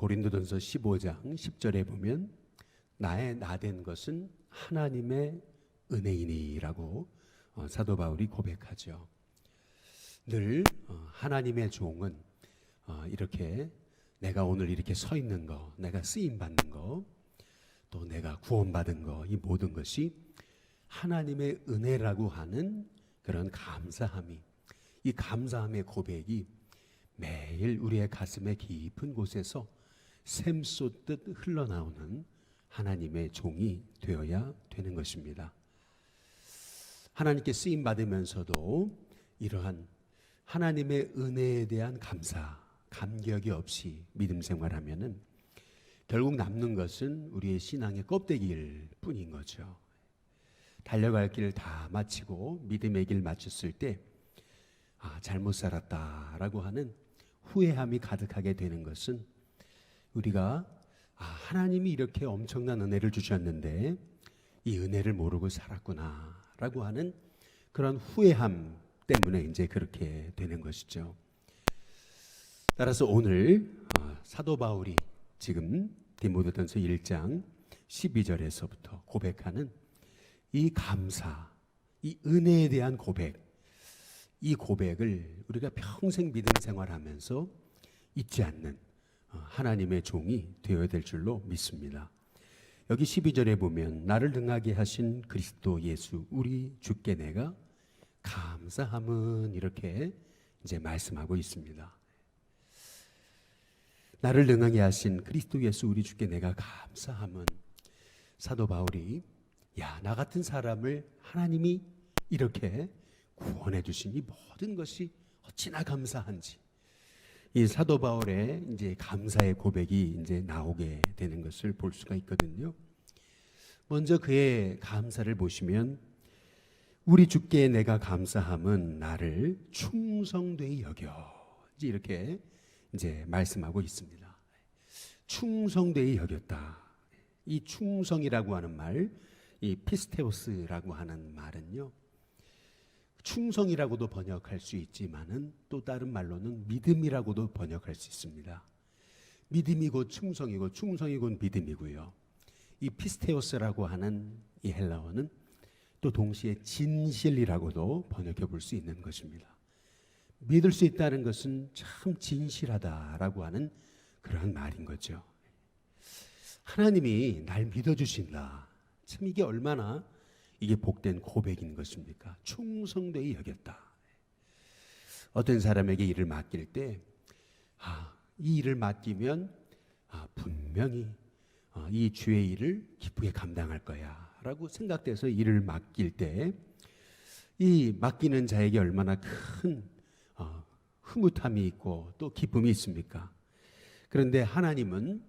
고린도전서 15장 10절에 보면 나의 나된 것은 하나님의 은혜이니라고 사도 바울이 고백하죠. 늘 하나님의 종은 이렇게 내가 오늘 이렇게 서 있는 거, 내가 쓰임 받는 거, 또 내가 구원받은 거, 이 모든 것이 하나님의 은혜라고 하는 그런 감사함이, 이 감사함의 고백이 매일 우리의 가슴의 깊은 곳에서 샘솟듯 흘러나오는 하나님의 종이 되어야 되는 것입니다. 하나님께 쓰임 받으면서도 이러한 하나님의 은혜에 대한 감사, 감격이 없이 믿음 생활하면은 결국 남는 것은 우리의 신앙의 껍데기일 뿐인 거죠. 달려갈 길 다 마치고 믿음의 길 마쳤을 때 잘못 살았다라고 하는 후회함이 가득하게 되는 것은 우리가 하나님이 이렇게 엄청난 은혜를 주셨는데 이 은혜를 모르고 살았구나라고 하는 그런 후회함 때문에 이제 그렇게 되는 것이죠. 따라서 오늘 사도 바울이 지금 디모데전서 1장 12절에서부터 고백하는 이 감사, 이 은혜에 대한 고백, 이 고백을 우리가 평생 믿음 생활하면서 잊지 않는 하나님의 종이 되어야 될 줄로 믿습니다. 여기 12절에 보면 나를 능하게 하신 그리스도 예수 우리 주께 내가 감사함은 이렇게 이제 말씀하고 있습니다. 나를 능하게 하신 그리스도 예수 우리 주께 내가 감사함은 사도 바울이 나 같은 사람을 하나님이 이렇게 구원해 주신 이 모든 것이 어찌나 감사한지 이 사도 바울의 이제 감사의 고백이 이제 나오게 되는 것을 볼 수가 있거든요. 먼저 그의 감사를 보시면 우리 주께 내가 감사함은 나를 충성되이 여겨 이렇게 이제 말씀하고 있습니다. 충성되이 여겼다. 이 충성이라고 하는 말, 이 피스테오스라고 하는 말은요. 충성이라고도 번역할 수 있지만은 또 다른 말로는 믿음이라고도 번역할 수 있습니다. 믿음이 곧 충성이고 충성이 곧 믿음이고요. 이 피스테오스라고 하는 이 헬라어는 또 동시에 진실이라고도 번역해 볼 수 있는 것입니다. 믿을 수 있다는 것은 참 진실하다라고 하는 그러한 말인 거죠. 하나님이 날 믿어주신다. 참 이게 얼마나 이게 복된 고백인 것입니까? 충성되이 여겼다. 어떤 사람에게 일을 맡길 때 이 일을 맡기면 분명히 이 주의 일을 기쁘게 감당할 거야 라고 생각돼서 일을 맡길 때 이 맡기는 자에게 얼마나 큰 흐뭇함이 있고 또 기쁨이 있습니까? 그런데 하나님은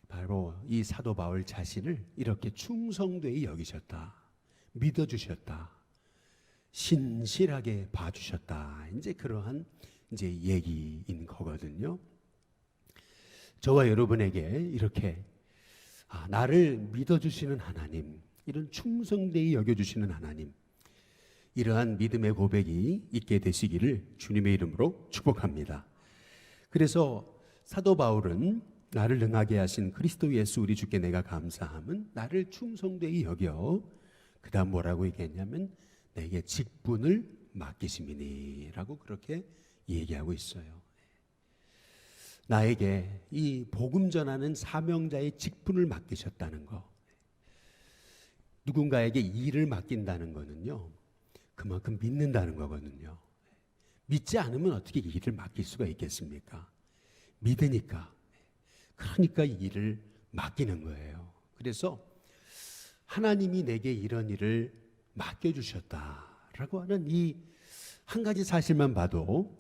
바로 이 사도 바울 자신을 이렇게 충성되이 여기셨다. 믿어주셨다. 신실하게 봐주셨다. 이제 그러한 이제 얘기인 거거든요. 저와 여러분에게 이렇게 나를 믿어주시는 하나님, 이런 충성되이 여겨주시는 하나님, 이러한 믿음의 고백이 있게 되시기를 주님의 이름으로 축복합니다. 그래서 사도 바울은 나를 능하게 하신 그리스도 예수 우리 주께 내가 감사함은 나를 충성되이 여겨 그 다음 뭐라고 얘기했냐면 내게 직분을 맡기심이니라고 그렇게 얘기하고 있어요. 나에게 이 복음 전하는 사명자의 직분을 맡기셨다는 거, 누군가에게 일을 맡긴다는 거는요 그만큼 믿는다는 거거든요. 믿지 않으면 어떻게 이 일을 맡길 수가 있겠습니까? 믿으니까. 그러니까 이 일을 맡기는 거예요. 그래서 하나님이 내게 이런 일을 맡겨주셨다라고 하는 이 한 가지 사실만 봐도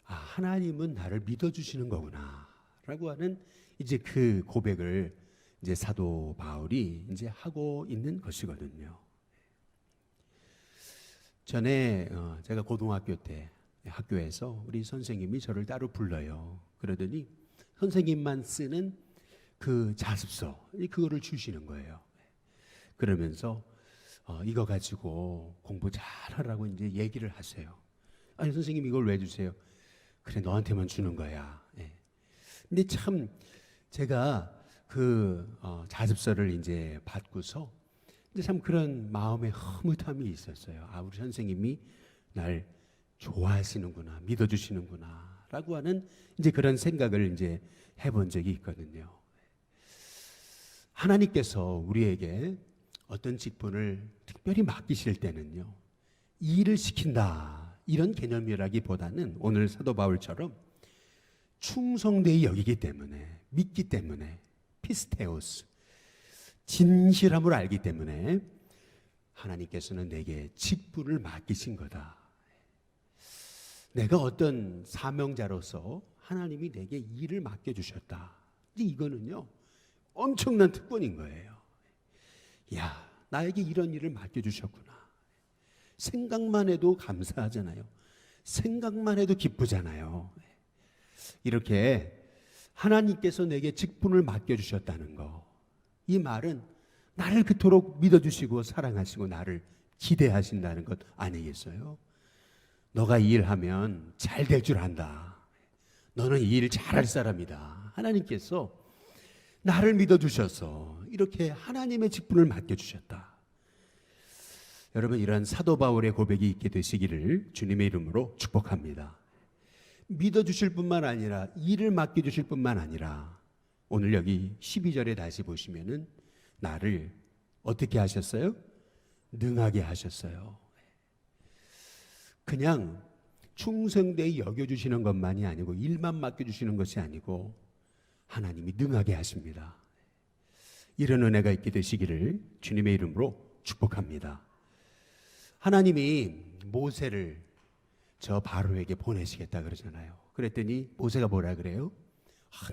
하나님은 나를 믿어주시는 거구나라고 하는 이제 그 고백을 이제 사도 바울이 이제 하고 있는 것이거든요. 전에 제가 고등학교 때 학교에서 우리 선생님이 저를 따로 불러요. 그러더니 선생님만 쓰는 그 자습서 그거를 주시는 거예요. 그러면서 이거 가지고 공부 잘하라고 이제 얘기를 하세요. 아니 선생님 이걸 왜 주세요? 그래 너한테만 주는 거야. 근데 참 제가 자습서를 이제 받고서 이제 참 그런 마음의 흐뭇함이 있었어요. 아, 우리 선생님이 날 좋아하시는구나, 믿어주시는구나라고 하는 이제 그런 생각을 이제 해본 적이 있거든요. 하나님께서 우리에게 어떤 직분을 특별히 맡기실 때는요, 일을 시킨다 이런 개념이라기보다는 오늘 사도 바울처럼 충성되이 여기기 때문에, 믿기 때문에, 피스테오스, 진실함을 알기 때문에 하나님께서는 내게 직분을 맡기신 거다. 내가 어떤 사명자로서 하나님이 내게 일을 맡겨주셨다. 이거는요, 엄청난 특권인 거예요. 야, 나에게 이런 일을 맡겨주셨구나. 생각만 해도 감사하잖아요. 생각만 해도 기쁘잖아요. 이렇게 하나님께서 내게 직분을 맡겨주셨다는 거, 이 말은 나를 그토록 믿어주시고 사랑하시고 나를 기대하신다는 것 아니겠어요? 너가 이 일하면 잘 될 줄 안다. 너는 이 일 잘할 사람이다. 하나님께서 나를 믿어주셔서 이렇게 하나님의 직분을 맡겨주셨다. 여러분, 이런 사도 바울의 고백이 있게 되시기를 주님의 이름으로 축복합니다. 믿어주실 뿐만 아니라 일을 맡겨주실 뿐만 아니라 오늘 여기 12절에 다시 보시면은 나를 어떻게 하셨어요? 능하게 하셨어요. 그냥 충성되이 여겨주시는 것만이 아니고 일만 맡겨주시는 것이 아니고 하나님이 능하게 하십니다. 이런 은혜가 있게 되시기를 주님의 이름으로 축복합니다. 하나님이 모세를 저 바로에게 보내시겠다 그러잖아요. 그랬더니 모세가 뭐라 그래요?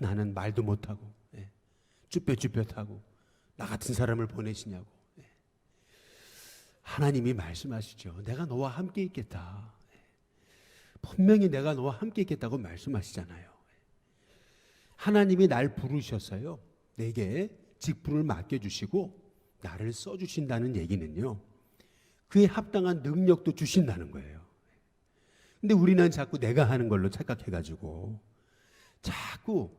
나는 말도 못하고 쭈뼛쭈뼛하고 나 같은 사람을 보내시냐고. 하나님이 말씀하시죠. 내가 너와 함께 있겠다. 분명히 내가 너와 함께 있겠다고 말씀하시잖아요. 하나님이 날 부르셔서요, 내게 직분을 맡겨주시고 나를 써주신다는 얘기는요, 그에 합당한 능력도 주신다는 거예요. 근데 우리는 자꾸 내가 하는 걸로 착각해가지고 자꾸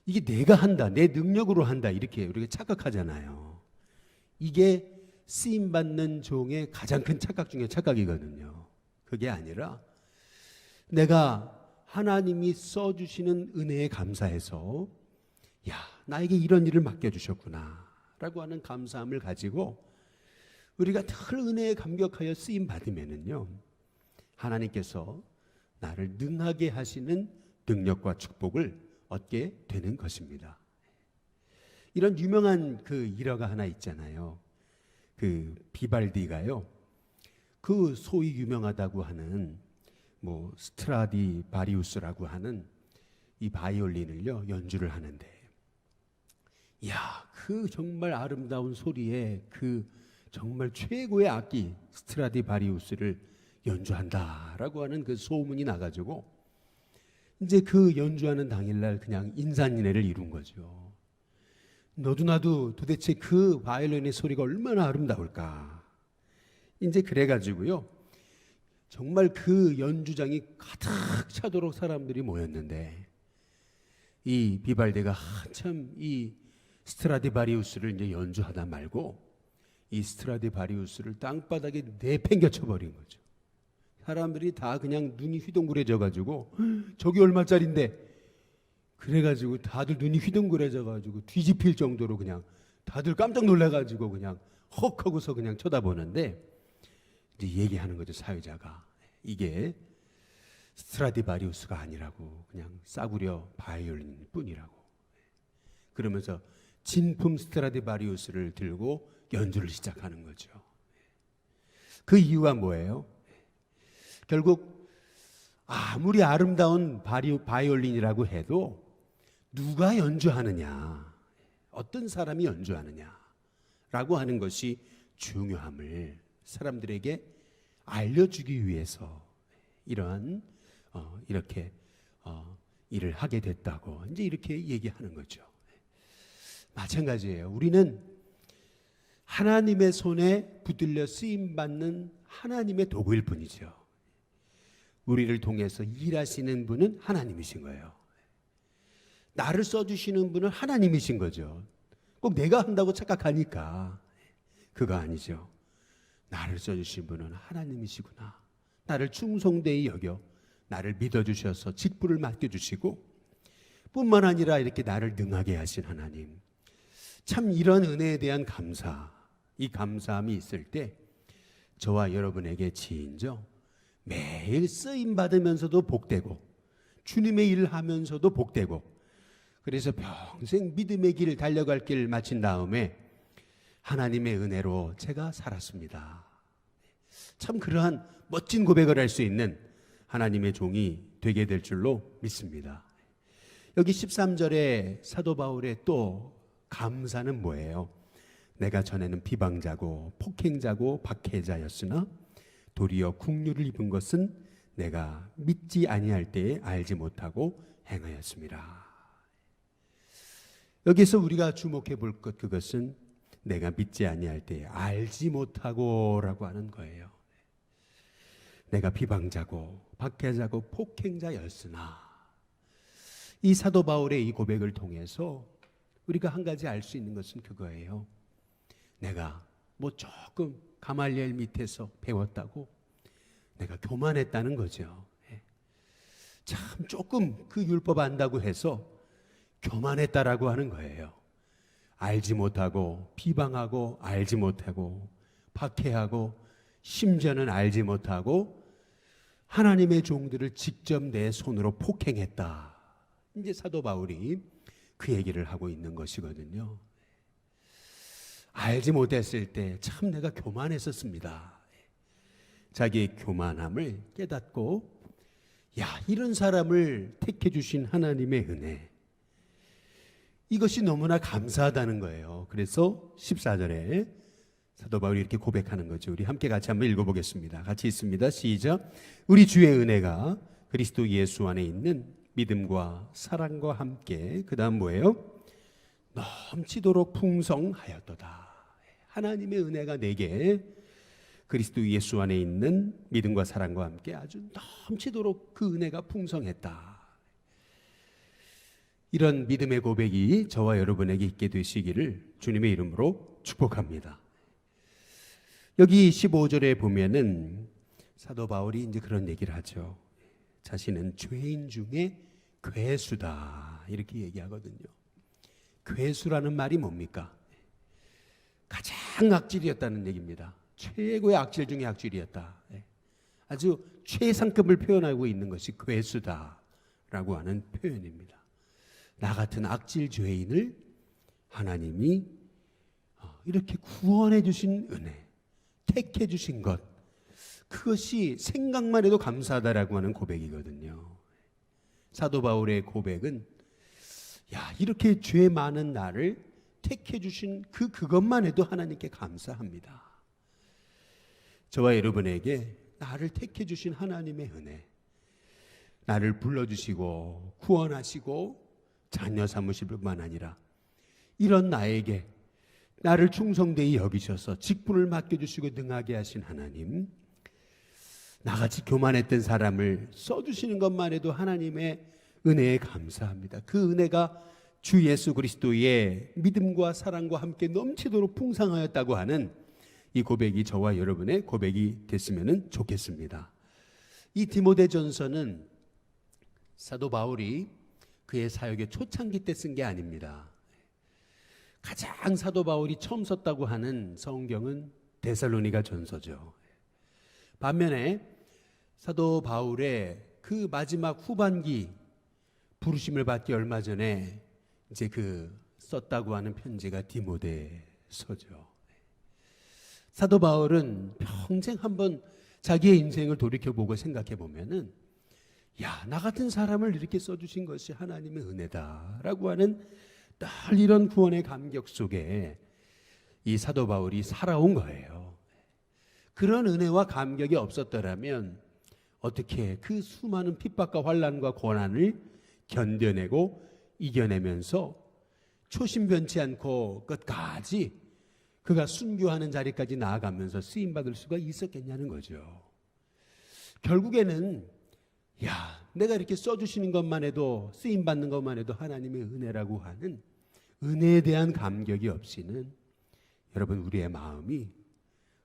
이게 내가 한다, 내 능력으로 한다 이렇게 우리가 착각하잖아요. 이게 쓰임받는 종의 가장 큰 착각 중에 착각이거든요. 그게 아니라 내가 하나님이 써주시는 은혜에 감사해서 야, 나에게 이런 일을 맡겨주셨구나 라고 하는 감사함을 가지고 우리가 늘 은혜에 감격하여 쓰임받으면은요, 하나님께서 나를 능하게 하시는 능력과 축복을 얻게 되는 것입니다. 이런 유명한 그 일화가 하나 있잖아요. 그 비발디가요, 그 소위 유명하다고 하는 스트라디바리우스라고 하는 이 바이올린을요 연주를 하는데, 야, 그 정말 아름다운 소리에 그 정말 최고의 악기 스트라디바리우스를 연주한다라고 하는 그 소문이 나가지고 이제 그 연주하는 당일날 그냥 인산인해를 이룬 거죠. 너도 나도 도대체 그 바이올린의 소리가 얼마나 아름다울까. 이제 그래가지고요, 정말 그 연주장이 가득 차도록 사람들이 모였는데 이 비발디가 한참 이 스트라디바리우스를 이제 연주하다 말고 이 스트라디바리우스를 땅바닥에 내팽겨쳐 버린 거죠. 사람들이 다 그냥 눈이 휘둥그레져 가지고 저기 얼마짜린데, 그래가지고 다들 눈이 휘둥그레져 가지고 뒤집힐 정도로 그냥 다들 깜짝 놀라 가지고 그냥 헉 하고서 그냥 쳐다보는데, 이제 얘기하는 거죠, 사회자가. 이게 스트라디바리우스가 아니라고, 그냥 싸구려 바이올린 뿐이라고. 그러면서 진품 스트라디바리우스를 들고 연주를 시작하는 거죠. 그 이유가 뭐예요? 결국 아무리 아름다운 바이올린이라고 해도 누가 연주하느냐, 어떤 사람이 연주하느냐라고 하는 것이 중요함을 사람들에게 알려주기 위해서 이러한 이렇게 일을 하게 됐다고 이제 이렇게 얘기하는 거죠. 마찬가지예요. 우리는 하나님의 손에 붙들려 쓰임 받는 하나님의 도구일 뿐이죠. 우리를 통해서 일하시는 분은 하나님이신 거예요. 나를 써주시는 분은 하나님이신 거죠. 꼭 내가 한다고 착각하니까. 그거 아니죠. 나를 써주신 분은 하나님이시구나. 나를 충성되이 여겨 나를 믿어주셔서 직분을 맡겨주시고 뿐만 아니라 이렇게 나를 능하게 하신 하나님. 참 이런 은혜에 대한 감사, 이 감사함이 있을 때 저와 여러분에게 지인죠, 매일 쓰임받으면서도 복되고 주님의 일을 하면서도 복되고, 그래서 평생 믿음의 길을 달려갈 길을 마친 다음에 하나님의 은혜로 제가 살았습니다. 참 그러한 멋진 고백을 할 수 있는 하나님의 종이 되게 될 줄로 믿습니다. 여기 13절에 사도 바울의 또 감사는 뭐예요? 내가 전에는 비방자고 폭행자고 박해자였으나 도리어 국류를 입은 것은 내가 믿지 아니할 때에 알지 못하고 행하였습니다. 여기서 우리가 주목해 볼 것, 그것은 내가 믿지 아니할 때에 알지 못하고 라고 하는 거예요. 내가 비방자고 박해자고 폭행자였으나, 이 사도 바울의 이 고백을 통해서 우리가 한 가지 알 수 있는 것은 그거예요. 내가 뭐 조금 가말리엘 밑에서 배웠다고 내가 교만했다는 거죠. 참 조금 그 율법 안다고 해서 교만했다라고 하는 거예요. 알지 못하고 비방하고 알지 못하고 박해하고 심지어는 알지 못하고 하나님의 종들을 직접 내 손으로 폭행했다. 이제 사도 바울이 그 얘기를 하고 있는 것이거든요. 알지 못했을 때 참 내가 교만했었습니다. 자기의 교만함을 깨닫고, 야, 이런 사람을 택해 주신 하나님의 은혜, 이것이 너무나 감사하다는 거예요. 그래서 14절에 사도 바울이 이렇게 고백하는 거죠. 우리 함께 같이 한번 읽어보겠습니다. 같이 있습니다. 시작. 우리 주의 은혜가 그리스도 예수 안에 있는 믿음과 사랑과 함께, 그 다음 뭐예요? 넘치도록 풍성하였도다. 하나님의 은혜가 내게 그리스도 예수 안에 있는 믿음과 사랑과 함께 아주 넘치도록 그 은혜가 풍성했다. 이런 믿음의 고백이 저와 여러분에게 있게 되시기를 주님의 이름으로 축복합니다. 여기 15절에 보면은 사도 바울이 이제 그런 얘기를 하죠. 자신은 죄인 중에 괴수다, 이렇게 얘기하거든요. 괴수라는 말이 뭡니까? 가장 악질이었다는 얘기입니다. 최고의 악질 중에 악질이었다. 아주 최상급을 표현하고 있는 것이 괴수다라고 하는 표현입니다. 나 같은 악질 죄인을 하나님이 이렇게 구원해 주신 은혜, 택해 주신 것, 그것이 생각만 해도 감사하다라고 하는 고백이거든요. 사도 바울의 고백은, 야, 이렇게 죄 많은 나를 택해 주신 그것만 해도 하나님께 감사합니다. 저와 여러분에게 나를 택해 주신 하나님의 은혜, 나를 불러주시고 구원하시고 자녀 삼으실 뿐만 아니라 이런 나에게 나를 충성되이 여기셔서 직분을 맡겨주시고 능하게 하신 하나님, 나같이 교만했던 사람을 써주시는 것만 해도 하나님의 은혜에 감사합니다. 그 은혜가 주 예수 그리스도의 믿음과 사랑과 함께 넘치도록 풍성하였다고 하는 이 고백이 저와 여러분의 고백이 됐으면 좋겠습니다. 이 디모데전서는 사도 바울이 그의 사역의 초창기 때 쓴 게 아닙니다. 가장 사도 바울이 처음 썼다고 하는 성경은 데살로니가 전서죠. 반면에 사도 바울의 그 마지막 후반기 부르심을 받기 얼마 전에 이제 썼다고 하는 편지가 디모데서죠. 사도 바울은 평생 한번 자기의 인생을 돌이켜보고 생각해보면은, 야, 나 같은 사람을 이렇게 써주신 것이 하나님의 은혜다라고 하는 늘 이런 구원의 감격 속에 이 사도 바울이 살아온 거예요. 그런 은혜와 감격이 없었더라면 어떻게 그 수많은 핍박과 환난과 고난을 견뎌내고 이겨내면서 초심 변치 않고 끝까지 그가 순교하는 자리까지 나아가면서 쓰임받을 수가 있었겠냐는 거죠. 결국에는, 야, 내가 이렇게 써주시는 것만 해도, 쓰임 받는 것만 해도 하나님의 은혜라고 하는 은혜에 대한 감격이 없이는 여러분 우리의 마음이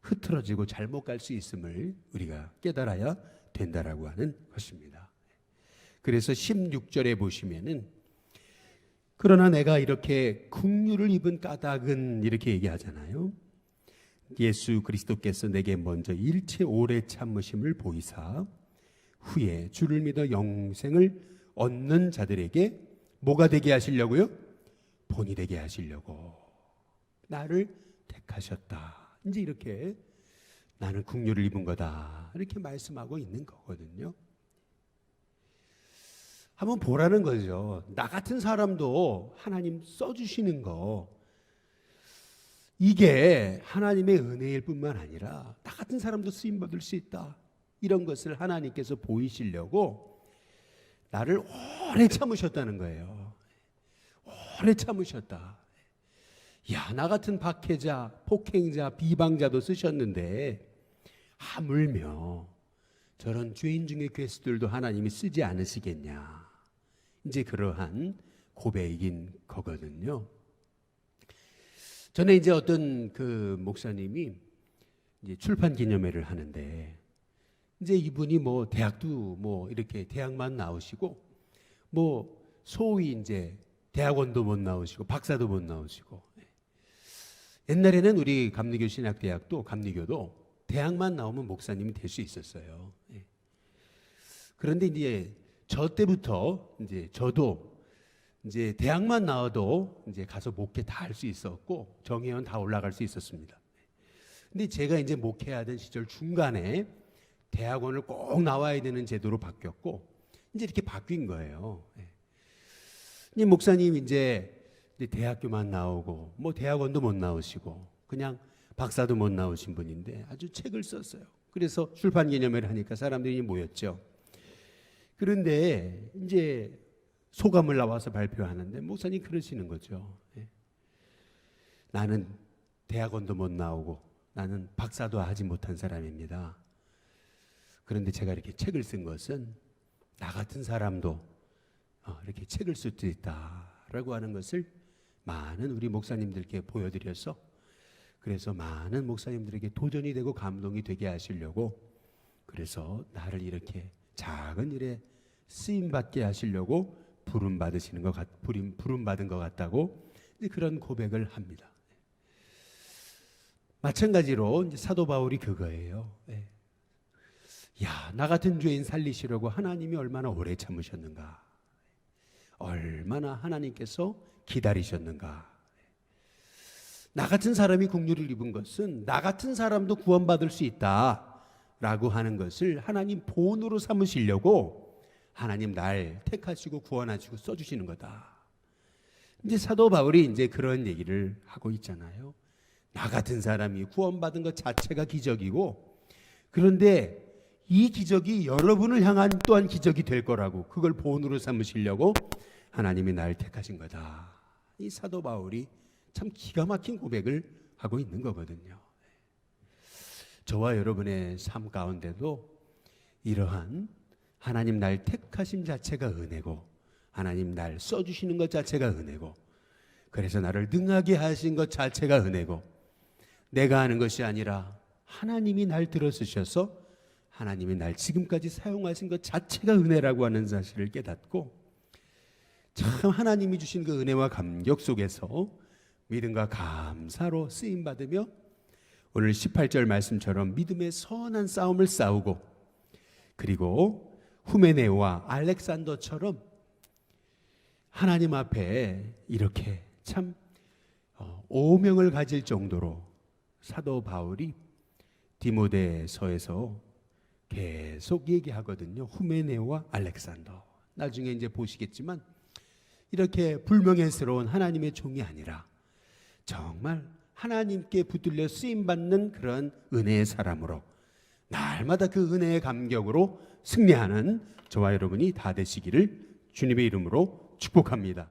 흐트러지고 잘못 갈 수 있음을 우리가 깨달아야 된다라고 하는 것입니다. 그래서 16절에 보시면은 그러나 내가 이렇게 긍휼을 입은 까닭은 이렇게 얘기하잖아요. 예수 그리스도께서 내게 먼저 일체 오래 참으심을 보이사 후에 주를 믿어 영생을 얻는 자들에게 뭐가 되게 하시려고요? 본이 되게 하시려고 나를 택하셨다. 이제 이렇게 나는 긍휼을 입은 거다 이렇게 말씀하고 있는 거거든요. 한번 보라는 거죠. 나 같은 사람도 하나님 써주시는 거, 이게 하나님의 은혜일 뿐만 아니라 나 같은 사람도 쓰임받을 수 있다, 이런 것을 하나님께서 보이시려고 나를 오래 참으셨다는 거예요. 오래 참으셨다. 야, 나 같은 박해자, 폭행자, 비방자도 쓰셨는데 하물며 저런 죄인 중의 괴수들도 하나님이 쓰지 않으시겠냐. 이제 그러한 고백인 거거든요. 전에 이제 어떤 그 목사님이 이제 출판 기념회를 하는데 이제 이분이 뭐 대학도 뭐 이렇게 대학만 나오시고 뭐 소위 이제 대학원도 못 나오시고 박사도 못 나오시고, 옛날에는 우리 감리교 신학대학도 감리교도 대학만 나오면 목사님이 될 수 있었어요. 그런데 이제 저 때부터 이제 저도 이제 대학만 나와도 이제 가서 목회 다 할 수 있었고 정회원 다 올라갈 수 있었습니다. 근데 제가 이제 목회하던 시절 중간에 대학원을 꼭 나와야 되는 제도로 바뀌었고 이제 이렇게 바뀐 거예요. 이 목사님 이제 대학교만 나오고 뭐 대학원도 못 나오시고 그냥 박사도 못 나오신 분인데 아주 책을 썼어요. 그래서 출판 기념회를 하니까 사람들이 모였죠. 그런데 이제 소감을 나와서 발표하는데 목사님 그러시는 거죠. 나는 대학원도 못 나오고 나는 박사도 하지 못한 사람입니다. 그런데 제가 이렇게 책을 쓴 것은 나 같은 사람도 이렇게 책을 쓸 수 있다라고 하는 것을 많은 우리 목사님들께 보여드려서, 그래서 많은 목사님들에게 도전이 되고 감동이 되게 하시려고, 그래서 나를 이렇게 작은 일에 쓰임 받게 하시려고 부름 받으시는 것 부름 받은 것 같다고 그런 고백을 합니다. 마찬가지로 이제 사도 바울이 그거예요. 야, 나 같은 죄인 살리시려고 하나님이 얼마나 오래 참으셨는가, 얼마나 하나님께서 기다리셨는가. 나 같은 사람이 긍휼을 입은 것은 나 같은 사람도 구원받을 수 있다라고 하는 것을 하나님 본으로 삼으시려고 하나님 날 택하시고 구원하시고 써주시는 거다. 이제 사도 바울이 이제 그런 얘기를 하고 있잖아요. 나 같은 사람이 구원받은 것 자체가 기적이고, 그런데 이 기적이 여러분을 향한 또한 기적이 될 거라고, 그걸 본으로 삼으시려고 하나님이 날 택하신 거다. 이 사도 바울이 참 기가 막힌 고백을 하고 있는 거거든요. 저와 여러분의 삶 가운데도 이러한 하나님 날 택하심 자체가 은혜고, 하나님 날 써주시는 것 자체가 은혜고, 그래서 나를 능하게 하신 것 자체가 은혜고, 내가 하는 것이 아니라 하나님이 날 들어쓰셔서 하나님이 날 지금까지 사용하신 것 자체가 은혜라고 하는 사실을 깨닫고, 참 하나님이 주신 그 은혜와 감격 속에서 믿음과 감사로 쓰임받으며 오늘 18절 말씀처럼 믿음의 선한 싸움을 싸우고, 그리고 후메네오와 알렉산더처럼 하나님 앞에 이렇게 참 오명을 가질 정도로 사도 바울이 디모데서에서 계속 얘기하거든요. 후메네오와 알렉산더. 나중에 이제 보시겠지만 이렇게 불명예스러운 하나님의 종이 아니라 정말 하나님께 붙들려 쓰임받는 그런 은혜의 사람으로 날마다 그 은혜의 감격으로 승리하는 저와 여러분이 다 되시기를 주님의 이름으로 축복합니다.